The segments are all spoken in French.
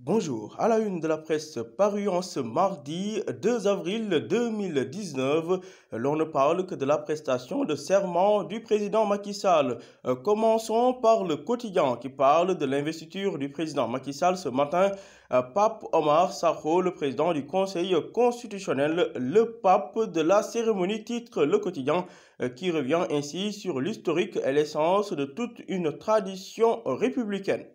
Bonjour, à la une de la presse parue en ce mardi 2 avril 2019, l'on ne parle que de la prestation de serment du président Macky Sall. Commençons par le quotidien qui parle de l'investiture du président Macky Sall ce matin. Pape Omar Sakho, le président du Conseil constitutionnel, le pape de la cérémonie, titre le quotidien qui revient ainsi sur l'historique et l'essence de toute une tradition républicaine.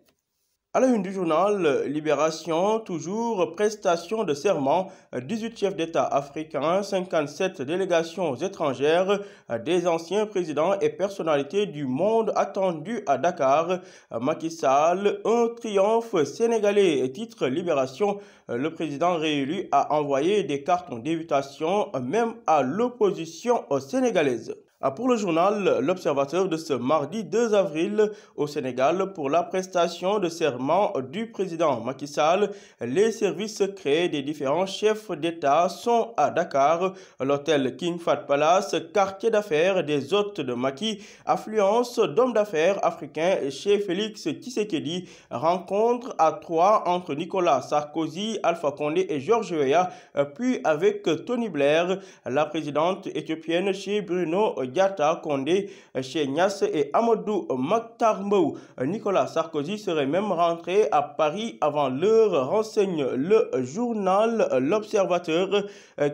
À la une du journal Libération, toujours prestation de serment, 18 chefs d'État africains, 57 délégations étrangères, des anciens présidents et personnalités du monde attendus à Dakar. Macky Sall, un triomphe sénégalais, titre Libération. Le président réélu a envoyé des cartons d'invitation même à l'opposition sénégalaise. Pour le journal L'Observateur de ce mardi 2 avril au Sénégal, pour la prestation de serment du président Macky Sall, les services secrets des différents chefs d'État sont à Dakar. L'hôtel King Fahd Palace, quartier d'affaires des hôtes de Macky, affluence d'hommes d'affaires africains chez Félix Tshisekedi, rencontre à 3 entre Nicolas Sarkozy, Alpha Condé et George Weah, puis avec Tony Blair, la présidente éthiopienne chez Bruno Diatta Condé, chez Niasse et Amadou Mokhtar Mbow. Nicolas Sarkozy serait même rentré à Paris avant l'heure, renseigne le journal L'Observateur,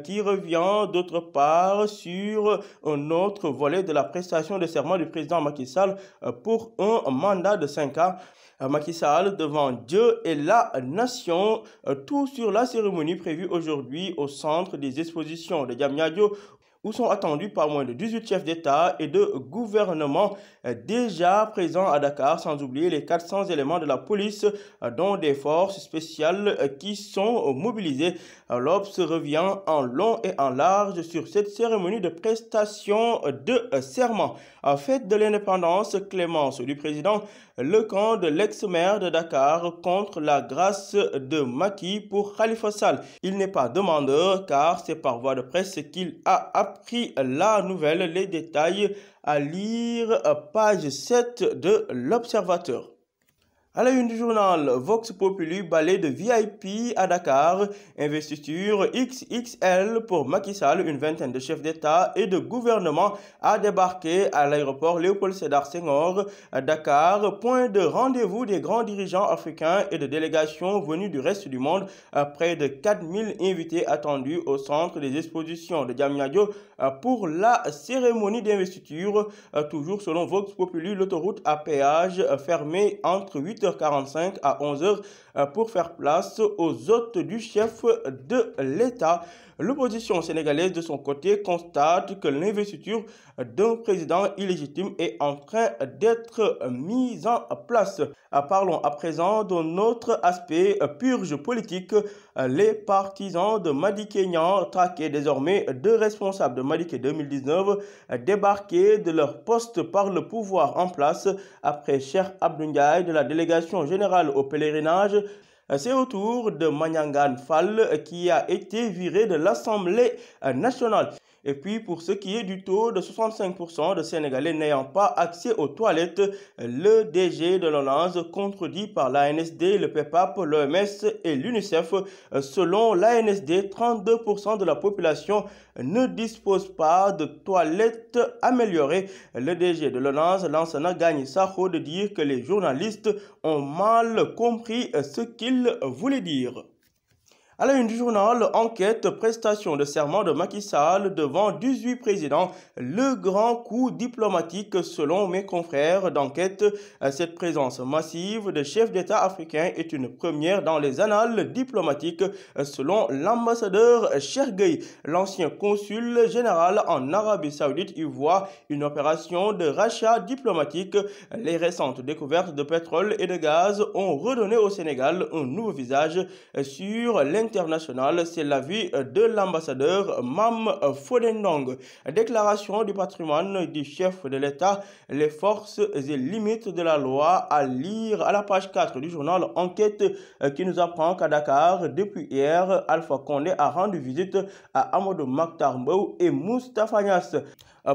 qui revient d'autre part sur un autre volet de la prestation de serment du président Macky Sall pour un mandat de 5 ans. Macky Sall devant Dieu et la nation, tout sur la cérémonie prévue aujourd'hui au centre des expositions de Diamniadio, où sont attendus pas moins de 18 chefs d'État et de gouvernement déjà présents à Dakar, sans oublier les 400 éléments de la police, dont des forces spéciales qui sont mobilisées. L'Obs revient en long et en large sur cette cérémonie de prestation de serment. Fête de l'indépendance, clémence du président, le camp de l'ex-maire de Dakar contre la grâce de Macky pour Khalifa Sall. Il n'est pas demandeur car c'est par voie de presse qu'il a appris la nouvelle. Les détails à lire page 7 de l'Observateur. À la une du journal Vox Populi, balai de VIP à Dakar, investiture XXL pour Macky Sall, une vingtaine de chefs d'État et de gouvernement a débarqué à l'aéroport Léopold Sédar Senghor à Dakar, point de rendez-vous des grands dirigeants africains et de délégations venues du reste du monde. Près de 4000 invités attendus au centre des expositions de Diamniadio pour la cérémonie d'investiture. Toujours selon Vox Populi, l'autoroute à péage fermée entre 8h45 à 11h pour faire place aux hôtes du chef de l'État. L'opposition sénégalaise, de son côté, constate que l'investiture d'un président illégitime est en train d'être mise en place. Parlons à présent d'un autre aspect, purge politique. Les partisans de Madické Niang, traqués désormais, 2 responsables de Madické 2019, débarqués de leur poste par le pouvoir en place après Cheikh Abdou Ndiaye de la délégation générale au pèlerinage. C'est au tour de Manyangan Fall qui a été viré de l'Assemblée nationale. Et puis, pour ce qui est du taux de 65% de Sénégalais n'ayant pas accès aux toilettes, le DG de l'ONAS, contredit par l'ANSD, le PEPAP, l'OMS et l'UNICEF. Selon l'ANSD, 32% de la population ne dispose pas de toilettes améliorées. Le DG de l'ONAS, Lansana Gagny Sakho, de dire que les journalistes ont mal compris ce qu'il voulait dire. À la une du journal, enquête, prestation de serment de Macky Sall devant 18 présidents, le grand coup diplomatique selon mes confrères d'enquête. Cette présence massive de chefs d'État africains est une première dans les annales diplomatiques selon l'ambassadeur Chergueï. L'ancien consul général en Arabie Saoudite y voit une opération de rachat diplomatique. Les récentes découvertes de pétrole et de gaz ont redonné au Sénégal un nouveau visage sur international, c'est l'avis de l'ambassadeur Mam Fodendong. Déclaration du patrimoine du chef de l'État, les forces et limites de la loi, à lire à la page 4 du journal Enquête, qui nous apprend qu'à Dakar, depuis hier, Alpha Condé a rendu visite à Amadou Mokhtar Mbow et Moustapha Niasse.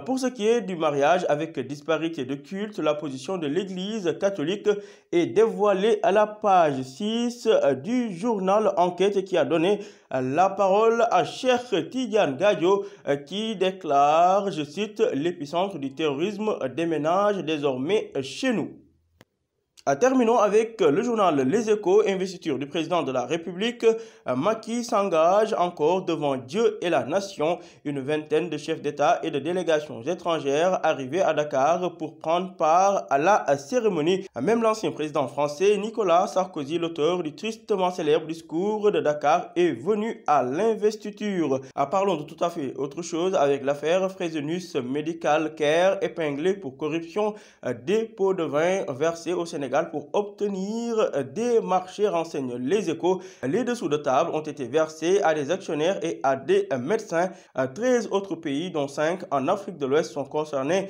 Pour ce qui est du mariage avec disparité de culte, la position de l'Église catholique est dévoilée à la page 6 du journal Enquête qui a donné la parole à Cheikh Tidiane Gadio qui déclare, je cite, l'épicentre du terrorisme déménage désormais chez nous. Terminons avec le journal Les Échos, investiture du président de la République. Macky s'engage encore devant Dieu et la nation. Une vingtaine de chefs d'État et de délégations étrangères arrivés à Dakar pour prendre part à la cérémonie. Même l'ancien président français Nicolas Sarkozy, l'auteur du tristement célèbre discours de Dakar, est venu à l'investiture. Parlons de tout à fait autre chose avec l'affaire Fresenius Medical Care épinglée pour corruption des pots de vin versés au Sénégal pour obtenir des marchés, renseignent Les Échos. Les dessous de table ont été versés à des actionnaires et à des médecins. 13 autres pays, dont 5 en Afrique de l'Ouest, sont concernés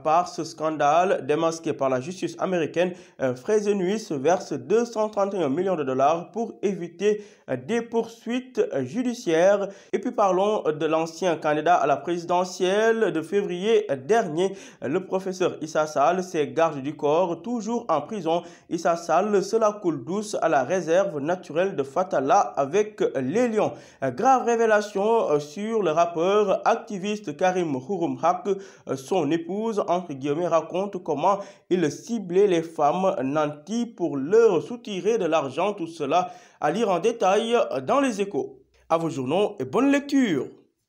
par ce scandale démasqué par la justice américaine. Fresenius verse 231 millions de dollars pour éviter des poursuites judiciaires. Et puis parlons de l'ancien candidat à la présidentielle de février dernier. Le professeur Issa Sall, ses gardes du corps, toujours en prison. Issa Sall, cela coule douce à la réserve naturelle de Fatala avec les Lions. Grave révélation sur le rappeur activiste Karim Xurum Xaq. Son épouse, entre guillemets, raconte comment il ciblait les femmes nanties pour leur soutirer de l'argent. Tout cela à lire en détail dans Les Échos. À vos journaux et bonne lecture.